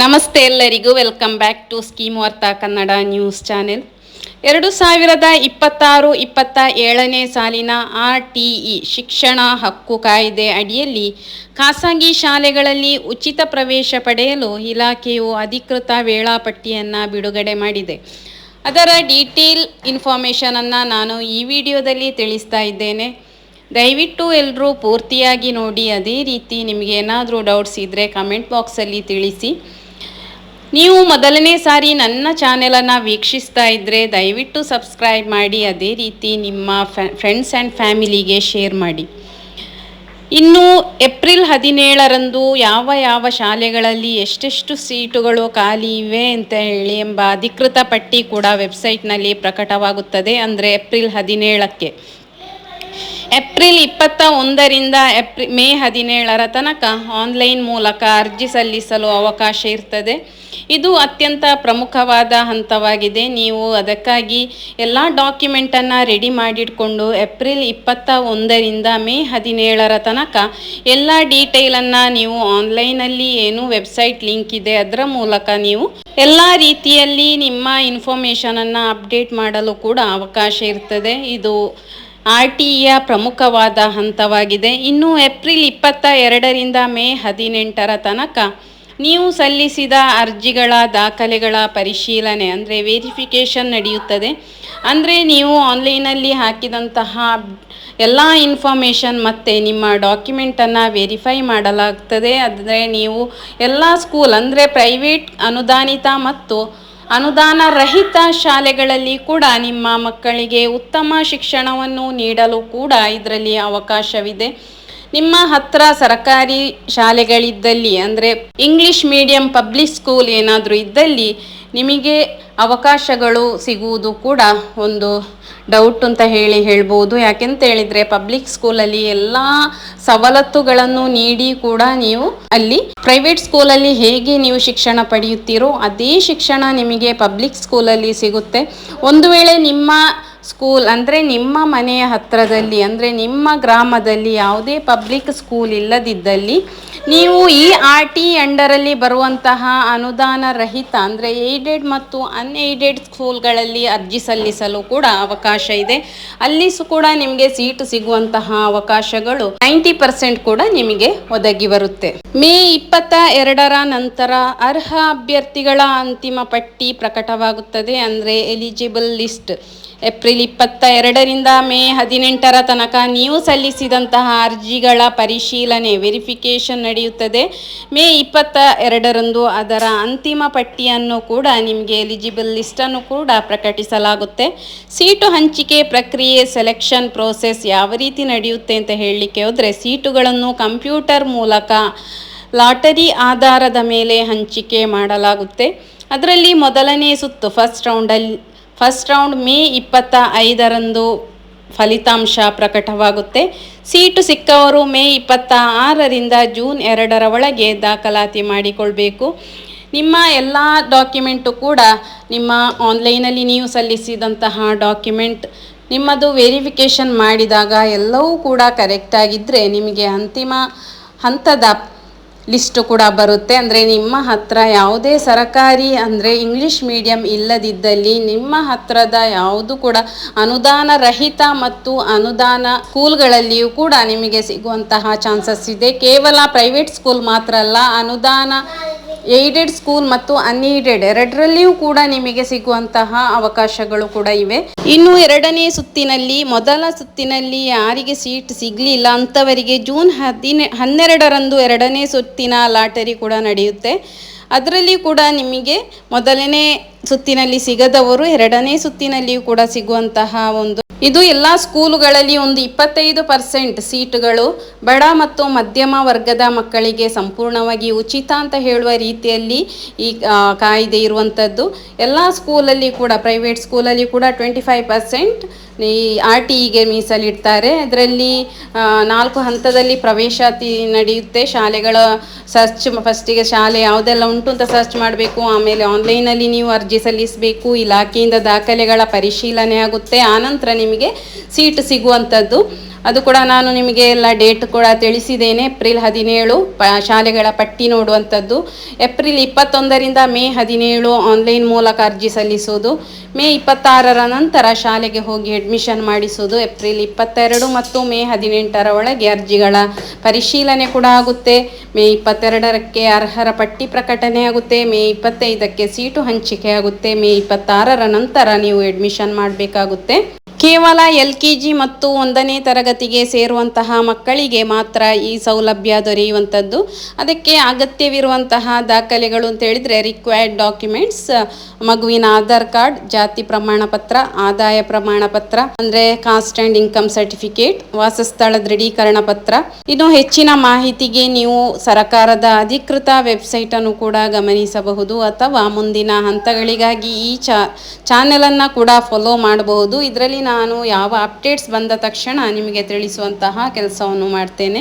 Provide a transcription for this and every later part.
ನಮಸ್ತೆ ಎಲ್ಲರಿಗೂ, welcome back to scheme ವಾರ್ತಾ ಕನ್ನಡ ನ್ಯೂಸ್ ಚಾನೆಲ್. 2026-27ನೇ ಸಾಲಿನ RTE ಶಿಕ್ಷಣ ಹಕ್ಕು ಕಾಯ್ದೆ ಅಡಿಯಲ್ಲಿ ಖಾಸಗಿ ಶಾಲೆಗಳಲ್ಲಿ ಉಚಿತ ಪ್ರವೇಶ ಪಡೆಯಲು ಇಲಾಖೆಯು ಅಧಿಕೃತ ವೇಳಾಪಟ್ಟಿಯನ್ನು ಬಿಡುಗಡೆ ಮಾಡಿದೆ. ಅದರ ಡೀಟೇಲ್ ಇನ್ಫಾರ್ಮೇಷನನ್ನು ನಾನು ಈ ವಿಡಿಯೋದಲ್ಲಿ ತಿಳಿಸ್ತಾ ಇದ್ದೇನೆ. ದಯವಿಟ್ಟು ಎಲ್ಲರೂ ಪೂರ್ತಿಯಾಗಿ ನೋಡಿ. ಅದೇ ರೀತಿ ನಿಮಗೆ ಏನಾದರೂ ಡೌಟ್ಸ್ ಇದ್ದರೆ ಕಮೆಂಟ್ ಬಾಕ್ಸಲ್ಲಿ ತಿಳಿಸಿ. ನೀವು ಮೊದಲನೇ ಸಾರಿ ನನ್ನ ಚಾನೆಲನ್ನು ವೀಕ್ಷಿಸ್ತಾ ಇದ್ದರೆ ದಯವಿಟ್ಟು ಸಬ್ಸ್ಕ್ರೈಬ್ ಮಾಡಿ. ಅದೇ ರೀತಿ ನಿಮ್ಮ ಫ್ರೆಂಡ್ಸ್ ಆ್ಯಂಡ್ ಫ್ಯಾಮಿಲಿಗೆ ಶೇರ್ ಮಾಡಿ. ಇನ್ನು ಏಪ್ರಿಲ್ 17ರಂದು ಯಾವ ಶಾಲೆಗಳಲ್ಲಿ ಎಷ್ಟೆಷ್ಟು ಸೀಟುಗಳು ಖಾಲಿ ಇವೆ ಅಂತ ಹೇಳಿ ಎಂಬ ಅಧಿಕೃತ ಪಟ್ಟಿ ಕೂಡ ವೆಬ್ಸೈಟ್ನಲ್ಲಿ ಪ್ರಕಟವಾಗುತ್ತದೆ. ಅಂದರೆ ಏಪ್ರಿಲ್ 17ಕ್ಕೆ. ಏಪ್ರಿಲ್ 21ರಿಂದ ಮೇ 17ರ ತನಕ ಆನ್ಲೈನ್ ಮೂಲಕ ಅರ್ಜಿ ಸಲ್ಲಿಸಲು ಅವಕಾಶ ಇರ್ತದೆ. ಇದು ಅತ್ಯಂತ ಪ್ರಮುಖವಾದ ಹಂತವಾಗಿದೆ. ನೀವು ಅದಕ್ಕಾಗಿ ಎಲ್ಲ ಡಾಕ್ಯುಮೆಂಟನ್ನು ರೆಡಿ ಮಾಡಿಟ್ಕೊಂಡು ಏಪ್ರಿಲ್ 21ರಿಂದ ಮೇ 17ರ ತನಕ ಎಲ್ಲ ಡೀಟೇಲನ್ನು ನೀವು ಆನ್ಲೈನಲ್ಲಿ ಏನು ವೆಬ್ಸೈಟ್ ಲಿಂಕ್ ಇದೆ ಅದರ ಮೂಲಕ ನೀವು ಎಲ್ಲ ರೀತಿಯಲ್ಲಿ ನಿಮ್ಮ ಇನ್ಫಾರ್ಮೇಷನನ್ನು ಅಪ್ಡೇಟ್ ಮಾಡಲು ಕೂಡ ಅವಕಾಶ ಇರ್ತದೆ. ಇದು RTEಯ ಪ್ರಮುಖವಾದ ಹಂತವಾಗಿದೆ. ಇನ್ನು ಏಪ್ರಿಲ್ 22ರಿಂದ ಮೇ 18ರ ತನಕ ನೀವು ಸಲ್ಲಿಸಿದ ಅರ್ಜಿಗಳ ದಾಖಲೆಗಳ ಪರಿಶೀಲನೆ ಅಂದರೆ ವೆರಿಫಿಕೇಷನ್ ನಡೆಯುತ್ತದೆ. ಅಂದರೆ ನೀವು ಆನ್ಲೈನಲ್ಲಿ ಹಾಕಿದಂತಹ ಎಲ್ಲ ಇನ್ಫಾರ್ಮೇಷನ್ ಮತ್ತು ನಿಮ್ಮ ಡಾಕ್ಯುಮೆಂಟನ್ನು ವೆರಿಫೈ ಮಾಡಲಾಗ್ತದೆ. ಅಂದರೆ ನೀವು ಎಲ್ಲ ಸ್ಕೂಲ್ ಅಂದರೆ ಪ್ರೈವೇಟ್, ಅನುದಾನಿತ ಮತ್ತು ಅನುದಾನ ರಹಿತ ಶಾಲೆಗಳಲ್ಲಿ ಕೂಡ ನಿಮ್ಮ ಮಕ್ಕಳಿಗೆ ಉತ್ತಮ ಶಿಕ್ಷಣವನ್ನು ನೀಡಲು ಕೂಡ ಇದರಲ್ಲಿ ಅವಕಾಶವಿದೆ. ನಿಮ್ಮ ಹತ್ತಿರ ಸರ್ಕಾರಿ ಶಾಲೆಗಳಿದ್ದಲ್ಲಿ ಅಂದರೆ ಇಂಗ್ಲೀಷ್ ಮೀಡಿಯಂ ಪಬ್ಲಿಕ್ ಸ್ಕೂಲ್ ಏನಾದರೂ ಇದ್ದಲ್ಲಿ ನಿಮಗೆ ಅವಕಾಶಗಳು ಸಿಗುವುದು ಕೂಡ ಒಂದು ಡೌಟ್ ಅಂತ ಹೇಳ್ಬೋದು. ಯಾಕೆಂತ ಹೇಳಿದರೆ ಪಬ್ಲಿಕ್ ಸ್ಕೂಲಲ್ಲಿ ಎಲ್ಲ ಸವಲತ್ತುಗಳನ್ನು ನೀಡಿ ಕೂಡ ನೀವು ಅಲ್ಲಿ ಪ್ರೈವೇಟ್ ಸ್ಕೂಲಲ್ಲಿ ಹೇಗೆ ನೀವು ಶಿಕ್ಷಣ ಪಡೆಯುತ್ತೀರೋ ಅದೇ ಶಿಕ್ಷಣ ನಿಮಗೆ ಪಬ್ಲಿಕ್ ಸ್ಕೂಲಲ್ಲಿ ಸಿಗುತ್ತೆ. ಒಂದು ವೇಳೆ ನಿಮ್ಮ ಸ್ಕೂಲ್ ಅಂದರೆ ನಿಮ್ಮ ಮನೆಯ ಹತ್ತಿರದಲ್ಲಿ ಅಂದರೆ ನಿಮ್ಮ ಗ್ರಾಮದಲ್ಲಿ ಯಾವುದೇ ಪಬ್ಲಿಕ್ ಸ್ಕೂಲ್ ಇಲ್ಲದಿದ್ದಲ್ಲಿ ನೀವು ಈ RTE ಅಂಡರಲ್ಲಿ ಬರುವಂತಹ ಅನುದಾನ ರಹಿತ ಅಂದರೆ ಏಡೆಡ್ ಮತ್ತು ಅನ್ಏಡೆಡ್ ಸ್ಕೂಲ್ಗಳಲ್ಲಿ ಅರ್ಜಿ ಸಲ್ಲಿಸಲು ಕೂಡ ಅವಕಾಶ ಇದೆ. ಅಲ್ಲಿ ಕೂಡ ನಿಮಗೆ ಸೀಟು ಸಿಗುವಂತಹ ಅವಕಾಶಗಳು 90% ಕೂಡ ನಿಮಗೆ ಒದಗಿ ಬರುತ್ತೆ. ಮೇ 22ರ ನಂತರ ಅರ್ಹ ಅಭ್ಯರ್ಥಿಗಳ ಅಂತಿಮ ಪಟ್ಟಿ ಪ್ರಕಟವಾಗುತ್ತದೆ. ಅಂದರೆ ಎಲಿಜಿಬಲ್ ಲಿಸ್ಟ್ ಏಪ್ರಿಲ್ 22ರಿಂದ ಮೇ 18ರ ತನಕ ನೀವು ಸಲ್ಲಿಸಿದಂತಹ ಅರ್ಜಿಗಳ ಪರಿಶೀಲನೆ ವೆರಿಫಿಕೇಷನ್ ನಡೆಯುತ್ತದೆ. ಮೇ 22ರಂದು ಅದರ ಅಂತಿಮ ಪಟ್ಟಿಯನ್ನು ಕೂಡ ನಿಮಗೆ ಎಲಿಜಿಬಲ್ ಲಿಸ್ಟನ್ನು ಕೂಡ ಪ್ರಕಟಿಸಲಾಗುತ್ತೆ. ಸೀಟು ಹಂಚಿಕೆ ಪ್ರಕ್ರಿಯೆ ಸೆಲೆಕ್ಷನ್ ಪ್ರೋಸೆಸ್ ಯಾವ ರೀತಿ ನಡೆಯುತ್ತೆ ಅಂತ ಹೇಳಲಿಕ್ಕೆ ಹೋದರೆ, ಸೀಟುಗಳನ್ನು ಕಂಪ್ಯೂಟರ್ ಮೂಲಕ ಲಾಟರಿ ಆಧಾರದ ಮೇಲೆ ಹಂಚಿಕೆ ಮಾಡಲಾಗುತ್ತೆ. ಅದರಲ್ಲಿ ಮೊದಲನೇ ಸುತ್ತು ಫಸ್ಟ್ ರೌಂಡ್ ಮೇ 25ರಂದು ಫಲಿತಾಂಶ ಪ್ರಕಟವಾಗುತ್ತೆ. ಸೀಟು ಸಿಕ್ಕವರು ಮೇ 26ರಿಂದ ಜೂನ್ 2ರ ಒಳಗೆ ದಾಖಲಾತಿ ಮಾಡಿಕೊಳ್ಬೇಕು. ನಿಮ್ಮ ಎಲ್ಲ ಡಾಕ್ಯುಮೆಂಟು ಕೂಡ ನಿಮ್ಮ ಆನ್ಲೈನಲ್ಲಿ ನೀವು ಸಲ್ಲಿಸಿದಂತಹ ಡಾಕ್ಯುಮೆಂಟ್ ನಿಮ್ಮದು ವೆರಿಫಿಕೇಷನ್ ಮಾಡಿದಾಗ ಎಲ್ಲವೂ ಕೂಡ ಕರೆಕ್ಟಾಗಿದ್ದರೆ ನಿಮಗೆ ಅಂತಿಮ ಹಂತದ ಲಿಸ್ಟು ಕೂಡ ಬರುತ್ತೆ. ಅಂದರೆ ನಿಮ್ಮ ಹತ್ರ ಯಾವುದೇ ಸರ್ಕಾರಿ ಅಂದರೆ ಇಂಗ್ಲೀಷ್ ಮೀಡಿಯಂ ಇಲ್ಲದಿದ್ದಲ್ಲಿ ನಿಮ್ಮ ಹತ್ತಿರದ ಯಾವುದು ಕೂಡ ಅನುದಾನ ರಹಿತ ಮತ್ತು ಅನುದಾನ ಸ್ಕೂಲ್ಗಳಲ್ಲಿಯೂ ಕೂಡ ನಿಮಗೆ ಸಿಗುವಂತಹ ಚಾನ್ಸಸ್ ಇದೆ. ಕೇವಲ ಪ್ರೈವೇಟ್ ಸ್ಕೂಲ್ ಮಾತ್ರ ಅಲ್ಲ, ಅನುದಾನ ಏಡೆಡ್ ಸ್ಕೂಲ್ ಮತ್ತು ಅನ್ಏಡೆಡ್ ಎರಡರಲ್ಲಿಯೂ ಕೂಡ ನಿಮಗೆ ಸಿಗುವಂತಹ ಅವಕಾಶಗಳು ಕೂಡ ಇವೆ. ಇನ್ನು ಎರಡನೇ ಸುತ್ತಿನಲ್ಲಿ, ಮೊದಲ ಸುತ್ತಿನಲ್ಲಿ ಯಾರಿಗೆ ಸೀಟ್ ಸಿಗಲಿಲ್ಲ ಅಂಥವರಿಗೆ ಜೂನ್ 12ರಂದು ಎರಡನೇ ಸುತ್ತಿನ ಲಾಟರಿ ಕೂಡ ನಡೆಯುತ್ತೆ. ಅದರಲ್ಲಿ ಕೂಡ ನಿಮಗೆ ಮೊದಲನೇ ಸುತ್ತಿನಲ್ಲಿ ಸಿಗದವರು ಎರಡನೇ ಸುತ್ತಿನಲ್ಲಿಯೂ ಕೂಡ ಸಿಗುವಂತಹ ಇದು ಎಲ್ಲ ಸ್ಕೂಲುಗಳಲ್ಲಿ ಒಂದು 25% ಸೀಟುಗಳು ಬಡ ಮತ್ತು ಮಧ್ಯಮ ವರ್ಗದ ಮಕ್ಕಳಿಗೆ ಸಂಪೂರ್ಣವಾಗಿ ಉಚಿತ ಅಂತ ಹೇಳುವ ರೀತಿಯಲ್ಲಿ ಈ ಕಾಯ್ದೆ ಇರುವಂಥದ್ದು. ಎಲ್ಲ ಸ್ಕೂಲಲ್ಲಿ ಕೂಡ ಪ್ರೈವೇಟ್ ಸ್ಕೂಲಲ್ಲಿ ಕೂಡ 25% ಈ RTEಗೆ ಮೀಸಲಿಡ್ತಾರೆ. ಅದರಲ್ಲಿ 4 ಹಂತದಲ್ಲಿ ಪ್ರವೇಶಾತಿ ನಡೆಯುತ್ತೆ. ಶಾಲೆಗಳ ಸರ್ಚ್, ಫಸ್ಟಿಗೆ ಶಾಲೆ ಯಾವುದೆಲ್ಲ ಉಂಟು ಅಂತ ಸರ್ಚ್ ಮಾಡಬೇಕು. ಆಮೇಲೆ ಆನ್ಲೈನಲ್ಲಿ ನೀವು ಅರ್ಜಿ ಸಲ್ಲಿಸಬೇಕು. ಇಲಾಖೆಯಿಂದ ದಾಖಲೆಗಳ ಪರಿಶೀಲನೆ ಆಗುತ್ತೆ. ಆನಂತರ ನಿಮಗೆ ಸೀಟ್ ಸಿಗುವಂಥದ್ದು. ಅದು ಕೂಡ ನಾನು ನಿಮಗೆ ಎಲ್ಲ ಡೇಟ್ ಕೂಡ ತಿಳಿಸಿದ್ದೇನೆ. ಏಪ್ರಿಲ್ 17 ಶಾಲೆಗಳ ಪಟ್ಟಿ ನೋಡುವಂಥದ್ದು. ಏಪ್ರಿಲ್ 21ರಿಂದ ಮೇ 17 ಆನ್ಲೈನ್ ಮೂಲಕ ಅರ್ಜಿ ಸಲ್ಲಿಸೋದು. ಮೇ 26ರ ನಂತರ ಶಾಲೆಗೆ ಹೋಗಿ ಅಡ್ಮಿಷನ್ ಮಾಡಿಸೋದು. ಏಪ್ರಿಲ್ 22 ಮತ್ತು ಮೇ 18ರ ಒಳಗೆ ಅರ್ಜಿಗಳ ಪರಿಶೀಲನೆ ಕೂಡ ಆಗುತ್ತೆ. ಮೇ 22ಕ್ಕೆ ಅರ್ಹರ ಪಟ್ಟಿ ಪ್ರಕಟಣೆ ಆಗುತ್ತೆ. ಮೇ 25ಕ್ಕೆ ಸೀಟು ಹಂಚಿಕೆ ಆಗುತ್ತೆ. ಮೇ 26ರ ನಂತರ ನೀವು ಅಡ್ಮಿಷನ್ ಮಾಡಬೇಕಾಗುತ್ತೆ. ಕೇವಲ LKG ಮತ್ತು 1ನೇ ತರಗತಿಗೆ ಸೇರುವಂತಹ ಮಕ್ಕಳಿಗೆ ಮಾತ್ರ ಈ ಸೌಲಭ್ಯ ದೊರೆಯುವಂಥದ್ದು. ಅದಕ್ಕೆ ಅಗತ್ಯವಿರುವಂತಹ ದಾಖಲೆಗಳು ಅಂತ ಹೇಳಿದರೆ ರಿಕ್ವೈರ್ಡ್ ಡಾಕ್ಯುಮೆಂಟ್ಸ್, ಮಗುವಿನ ಆಧಾರ್ ಕಾರ್ಡ್, ಜಾತಿ ಪ್ರಮಾಣ ಪತ್ರ, ಆದಾಯ ಪ್ರಮಾಣ ಪತ್ರ ಅಂದರೆ ಕಾಸ್ಟ್ ಆ್ಯಂಡ್ ಇನ್ಕಮ್ ಸರ್ಟಿಫಿಕೇಟ್, ವಾಸಸ್ಥಳ ದೃಢೀಕರಣ ಪತ್ರ. ಇನ್ನು ಹೆಚ್ಚಿನ ಮಾಹಿತಿಗೆ ನೀವು ಸರಕಾರದ ಅಧಿಕೃತ ವೆಬ್ಸೈಟನ್ನು ಕೂಡ ಗಮನಿಸಬಹುದು ಅಥವಾ ಮುಂದಿನ ಹಂತಗಳಿಗಾಗಿ ಈ ಚಾನೆಲನ್ನು ಕೂಡ ಫಾಲೋ ಮಾಡಬಹುದು. ಇದರಲ್ಲಿ ನಾನು ಯಾವ ಅಪ್ಡೇಟ್ಸ್ ಬಂದ ತಕ್ಷಣ ನಿಮಗೆ ತಿಳಿಸುವಂತಹ ಕೆಲಸವನ್ನು ಮಾಡ್ತೇನೆ.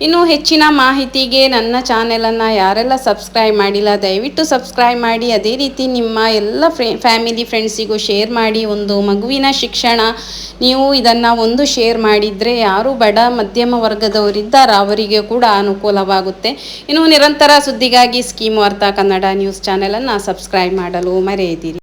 ಇನ್ನು ಹೆಚ್ಚಿನ ಮಾಹಿತಿಗೆ ನನ್ನ ಚಾನೆಲನ್ನು ಯಾರೆಲ್ಲ ಸಬ್ಸ್ಕ್ರೈಬ್ ಮಾಡಿಲ್ಲ ದಯವಿಟ್ಟು ಸಬ್ಸ್ಕ್ರೈಬ್ ಮಾಡಿ. ಅದೇ ರೀತಿ ನಿಮ್ಮ ಎಲ್ಲ ಫ್ಯಾಮಿಲಿ ಫ್ರೆಂಡ್ಸಿಗೂ ಶೇರ್ ಮಾಡಿ. ಒಂದು ಮಗುವಿನ ಶಿಕ್ಷಣ ನೀವು ಇದನ್ನು ಒಂದು ಶೇರ್ ಮಾಡಿದರೆ ಯಾರು ಬಡ ಮಧ್ಯಮ ವರ್ಗದವರಿದ್ದಾರೋ ಅವರಿಗೆ ಕೂಡ ಅನುಕೂಲವಾಗುತ್ತೆ. ಇನ್ನು ನಿರಂತರ ಸುದ್ದಿಗಾಗಿ ಸ್ಕೀಮ್ ವಾರ್ತಾ ಕನ್ನಡ ನ್ಯೂಸ್ ಚಾನೆಲನ್ನು ಸಬ್ಸ್ಕ್ರೈಬ್ ಮಾಡಲು ಮರೆಯದಿರಿ.